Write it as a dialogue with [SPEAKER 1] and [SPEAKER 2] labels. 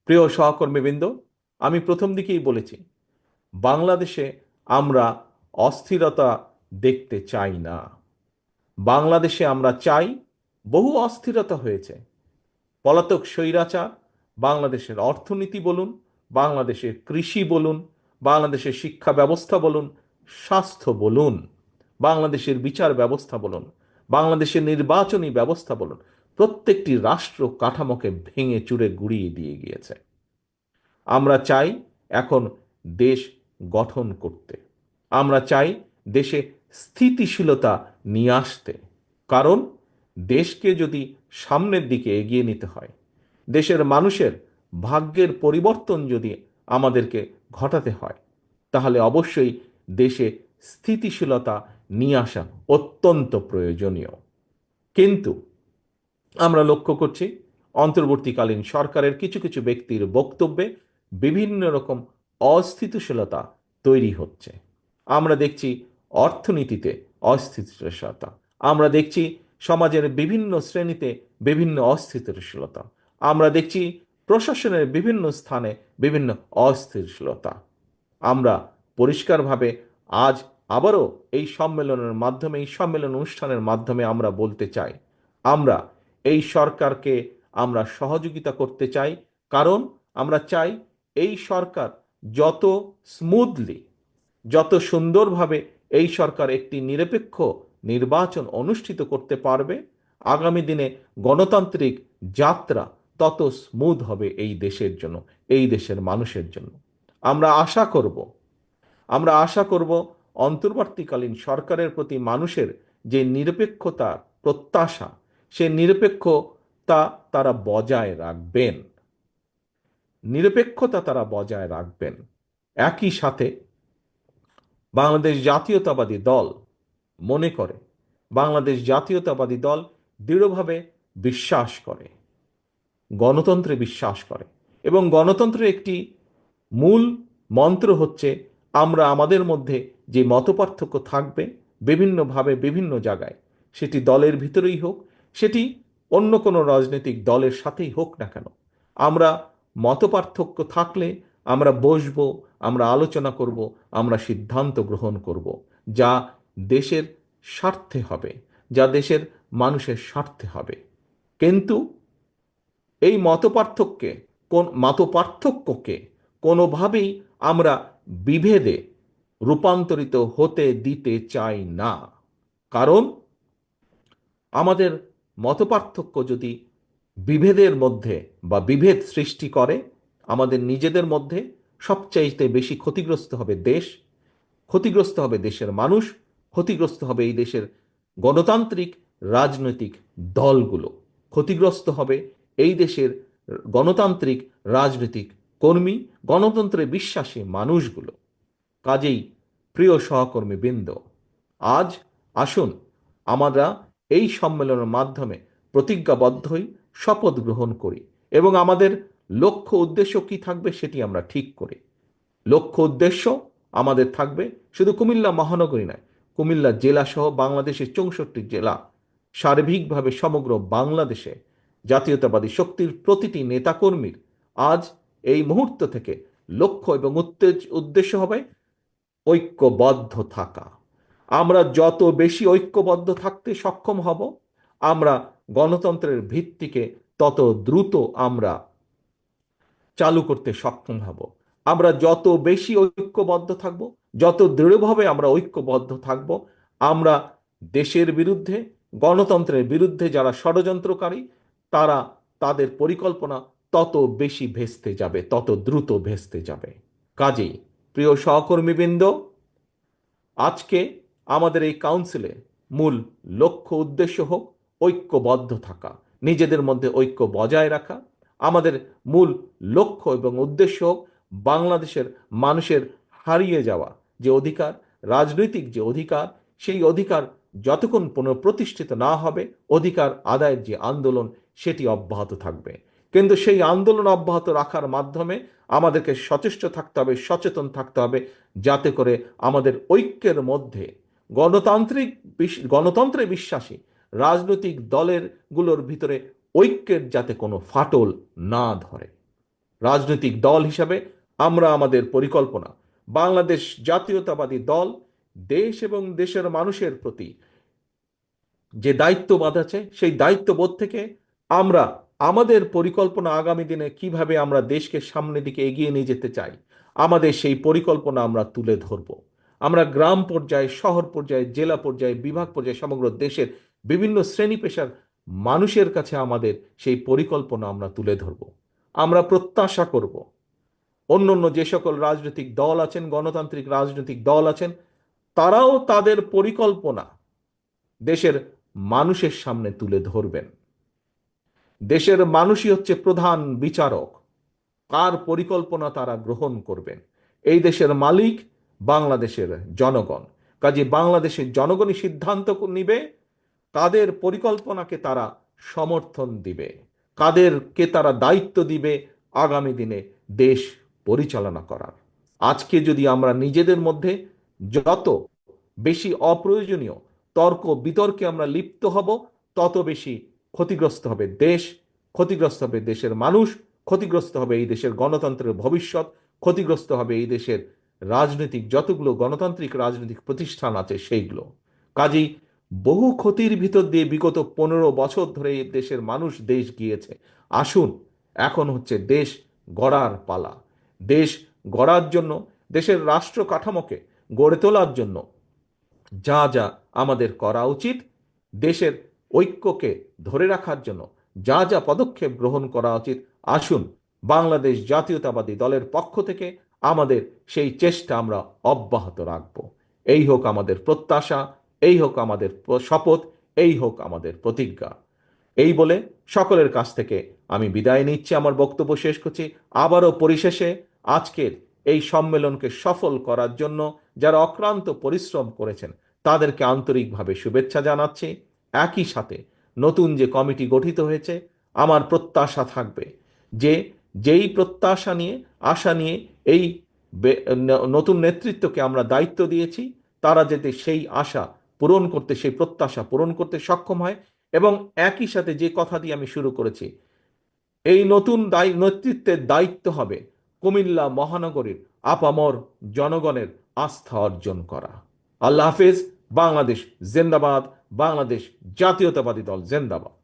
[SPEAKER 1] প্রিয় সহকর্মীবৃন্দ, আমি প্রথম দিকেই বলেছি বাংলাদেশে আমরা অস্থিরতা দেখতে চাই না। বাংলাদেশে আমরা চাই, বহু অস্থিরতা হয়েছে, পলাতক স্বৈরাচার, বাংলাদেশের অর্থনীতি বলুন, বাংলাদেশের কৃষি বলুন, বাংলাদেশের শিক্ষা ব্যবস্থা বলুন, স্বাস্থ্য বলুন, বাংলাদেশের বিচার ব্যবস্থা বলুন, বাংলাদেশের নির্বাচনী ব্যবস্থা বলুন, প্রত্যেকটি রাষ্ট্র কাঠামোকে ভেঙে চুরে গুড়িয়ে দিয়ে গিয়েছে। আমরা চাই এখন দেশ গঠন করতে। আমরা চাই দেশে স্থিতিশীলতা নিয়ে আসতে। কারণ দেশকে যদি সামনের দিকে এগিয়ে নিতে হয়, দেশের মানুষের ভাগ্যের পরিবর্তন যদি আমাদেরকে ঘটাতে হয়, তাহলে অবশ্যই দেশে স্থিতিশীলতা নিয়ে আসা অত্যন্ত প্রয়োজনীয়। কিন্তু আমরা লক্ষ্য করছি অন্তর্বর্তীকালীন সরকারের কিছু কিছু ব্যক্তির বক্তব্যে বিভিন্ন রকম অস্থিতিশীলতা তৈরি হচ্ছে। আমরা দেখছি অর্থনীতিতে অস্থিতিশীলতা, আমরা দেখছি সমাজের বিভিন্ন শ্রেণীতে বিভিন্ন অস্থিতিশীলতা, আমরা দেখছি প্রশাসনের বিভিন্ন স্থানে বিভিন্ন অস্থিতিশীলতা। আমরা পরিষ্কারভাবে আজ আবারও এই সম্মেলনের মাধ্যমে, এই সম্মেলন অনুষ্ঠানের মাধ্যমে আমরা বলতে চাই, আমরা এই সরকারকে আমরা সহযোগিতা করতে চাই। কারণ আমরা চাই এই সরকার যত স্মুথলি, যত সুন্দরভাবে এই সরকার একটি নিরপেক্ষ নির্বাচন অনুষ্ঠিত করতে পারবে, আগামী দিনে গণতান্ত্রিক যাত্রা তত স্মুথ হবে এই দেশের জন্য, এই দেশের মানুষের জন্য। আমরা আশা করব, আমরা আশা করব অন্তর্বর্তীকালীন সরকারের প্রতি মানুষের যে নিরপেক্ষতা প্রত্যাশা, সে নিরপেক্ষতা তারা বজায় রাখবেন, নিরপেক্ষতা তারা বজায় রাখবেন। একই সাথে বাংলাদেশ জাতীয়তাবাদী দল মনে করে, বাংলাদেশ জাতীয়তাবাদী দল দৃঢ়ভাবে বিশ্বাস করে, গণতন্ত্রে বিশ্বাস করে, এবং গণতন্ত্রের একটি মূল মন্ত্র হচ্ছে আমরা আমাদের মধ্যে যে মতপার্থক্য থাকবে বিভিন্নভাবে বিভিন্ন জায়গায়, সেটি দলের ভিতরেই হোক, সেটি অন্য কোনো রাজনৈতিক দলের সাথেই হোক না কেন, আমরা মতপার্থক্য থাকলে আমরা বসবো, আমরা আলোচনা করব, আমরা সিদ্ধান্ত গ্রহণ করব, যা দেশের স্বার্থে হবে, যা দেশের মানুষের স্বার্থে হবে। কিন্তু এই মতপার্থক্যকে কোনোভাবেই আমরা বিভেদে রূপান্তরিত হতে দিতে চাই না। কারণ আমাদের মতপার্থক্য যদি বিভেদের মধ্যে বা বিভেদ সৃষ্টি করে, আমাদের নিজেদের মধ্যে সবচাইতে বেশি ক্ষতিগ্রস্ত হবে দেশ, ক্ষতিগ্রস্ত হবে দেশের মানুষ, ক্ষতিগ্রস্ত হবে এই দেশের গণতান্ত্রিক রাজনৈতিক দলগুলো, ক্ষতিগ্রস্ত হবে এই দেশের গণতান্ত্রিক রাজনৈতিক কর্মী, গণতন্ত্রে বিশ্বাসী মানুষগুলো। কাজেই প্রিয় সহকর্মীবৃন্দ, আজ আসুন আমরা এই সম্মেলনের মাধ্যমে প্রতিজ্ঞাবদ্ধ হই, শপথ গ্রহণ করি, এবং আমাদের লক্ষ্য উদ্দেশ্য কি থাকবে সেটি আমরা ঠিক করি। লক্ষ্য উদ্দেশ্য আমাদের থাকবে শুধু কুমিল্লা মহানগরী নয়, কুমিল্লা জেলা সহ বাংলাদেশের 64 জেলা, সার্বিকভাবে সমগ্র বাংলাদেশে জাতীয়তাবাদী শক্তির প্রতিটি নেতাকর্মীর আজ এই মুহূর্ত থেকে লক্ষ্য এবং উদ্দেশ্য হবে ঐক্যবদ্ধ থাকা। আমরা যত বেশি ঐক্যবদ্ধ থাকতে সক্ষম হব, আমরা গণতন্ত্রের ভিত্তিকে তত দ্রুত আমরা চালু করতে সক্ষম হব। আমরা যত বেশি ঐক্যবদ্ধ থাকব, যত দৃঢ়ভাবে আমরা ঐক্যবদ্ধ থাকব, আমরা দেশের বিরুদ্ধে, গণতন্ত্রের বিরুদ্ধে যারা ষড়যন্ত্রকারী, তারা তাদের পরিকল্পনা তত বেশি ভেস্তে যাবে, তত দ্রুত ভেস্তে যাবে। কাজেই প্রিয় সহকর্মীবৃন্দ, আজকে আমাদের এই কাউন্সিলে মূল লক্ষ্য উদ্দেশ্য হোক ঐক্যবদ্ধ থাকা, নিজেদের মধ্যে ঐক্য বজায় রাখা। আমাদের মূল লক্ষ্য এবং উদ্দেশ্য হোক বাংলাদেশের মানুষের হারিয়ে যাওয়া যে অধিকার, রাজনৈতিক যে অধিকার, সেই অধিকার যতক্ষণ পুনঃপ্রতিষ্ঠিত না হবে, অধিকার আদায়ের যে আন্দোলন সেটি অব্যাহত থাকবে। কিন্তু সেই আন্দোলন অব্যাহত রাখার মাধ্যমে আমাদেরকে সচেষ্ট থাকতে হবে, সচেতন থাকতে হবে, যাতে করে আমাদের ঐক্যের মধ্যে গণতন্ত্রে বিশ্বাসী রাজনৈতিক দলের গুলোর ভিতরে ঐক্যের যাতে কোনো ফাটল না ধরে। রাজনৈতিক দল হিসাবে আমরা আমাদের পরিকল্পনা, বাংলাদেশ জাতীয়তাবাদী দল দেশ এবং দেশের মানুষের প্রতি যে দায়িত্ববোধ আছে, সেই দায়িত্ববোধ থেকে আমরা আমাদের পরিকল্পনা আগামী দিনে কিভাবে আমরা দেশকে সামনের দিকে এগিয়ে নিয়ে যেতে চাই, আমাদের সেই পরিকল্পনা আমরা তুলে ধরব। আমরা গ্রাম পর্যায়ে, শহর পর্যায়ে, জেলা পর্যায়ে, বিভাগ পর্যায়ে, সমগ্র দেশের বিভিন্ন শ্রেণী পেশার মানুষের কাছে আমাদের সেই পরিকল্পনা আমরা তুলে ধরব। আমরা প্রত্যাশা করব অন্য অন্য যে সকল রাজনৈতিক দল আছেন, গণতান্ত্রিক রাজনৈতিক দল আছেন, তারাও তাদের পরিকল্পনা দেশের মানুষের সামনে তুলে ধরবেন। দেশের মানুষই হচ্ছে প্রধান বিচারক, কার পরিকল্পনা তারা গ্রহণ করবেন। এই দেশের মালিক বাংলাদেশের জনগণ। কাজে বাংলাদেশের জনগণই সিদ্ধান্ত নিবে কাদের পরিকল্পনাকে তারা সমর্থন দিবে, কাদেরকে তারা দায়িত্ব দিবে আগামী দিনে দেশ পরিচালনা করার। আজকে যদি আমরা নিজেদের মধ্যে যত বেশি অপ্রয়োজনীয় তর্ক বিতর্কে আমরা লিপ্ত হব, তত বেশি ক্ষতিগ্রস্ত হবে দেশ, ক্ষতিগ্রস্ত হবে দেশের মানুষ, ক্ষতিগ্রস্ত হবে এই দেশের গণতন্ত্রের ভবিষ্যৎ, ক্ষতিগ্রস্ত হবে এই দেশের রাজনৈতিক যতগুলো গণতান্ত্রিক রাজনৈতিক প্রতিষ্ঠান আছে সেইগুলো। কাজেই বহু ক্ষতির ভিতর দিয়ে বিগত 15 বছর ধরে এই দেশের মানুষ দেশ গিয়েছে। আসুন, এখন হচ্ছে দেশ গড়ার পালা। দেশ গড়ার জন্য, দেশের রাষ্ট্র কাঠামোকে গড়ে তোলার জন্য যা যা আমাদের করা উচিত, দেশের ঐক্যকে ধরে রাখার জন্য যা যা পদক্ষেপ গ্রহণ করা উচিত, আসুন বাংলাদেশ জাতীয়তাবাদী দলের পক্ষ থেকে আমাদের সেই চেষ্টা আমরা অব্যাহত রাখব। এই হোক আমাদের প্রত্যাশা, এই হোক আমাদের শপথ, এই হোক আমাদের প্রতিজ্ঞা। এই বলে সকলের কাছ থেকে আমি বিদায় নিচ্ছি, আমার বক্তব্য শেষ করছি। আবারও পরিশেষে আজকের এই সম্মেলনকে সফল করার জন্য যারা অক্লান্ত পরিশ্রম করেছেন তাদেরকে আন্তরিকভাবে শুভেচ্ছা জানাচ্ছি। একই সাথে নতুন যে কমিটি গঠিত হয়েছে, আমার প্রত্যাশা থাকবে যে যেই প্রত্যাশা নিয়ে, আশা নিয়ে এই নতুন নেতৃত্বকে আমরা দায়িত্ব দিয়েছি, তারা যাতে সেই আশা পূরণ করতে, সেই প্রত্যাশা পূরণ করতে সক্ষম হয়। এবং একই সাথে যে কথা দিয়ে আমি শুরু করেছি, এই নতুন নেতৃত্বের দায়িত্ব হবে কুমিল্লা মহানগরীর আপামর জনগণের আস্থা অর্জন করা। আল্লাহ হাফেজ। বাংলাদেশ জিন্দাবাদ। বাংলাদেশ জাতীয়তাবাদী দল জিন্দাবাদ।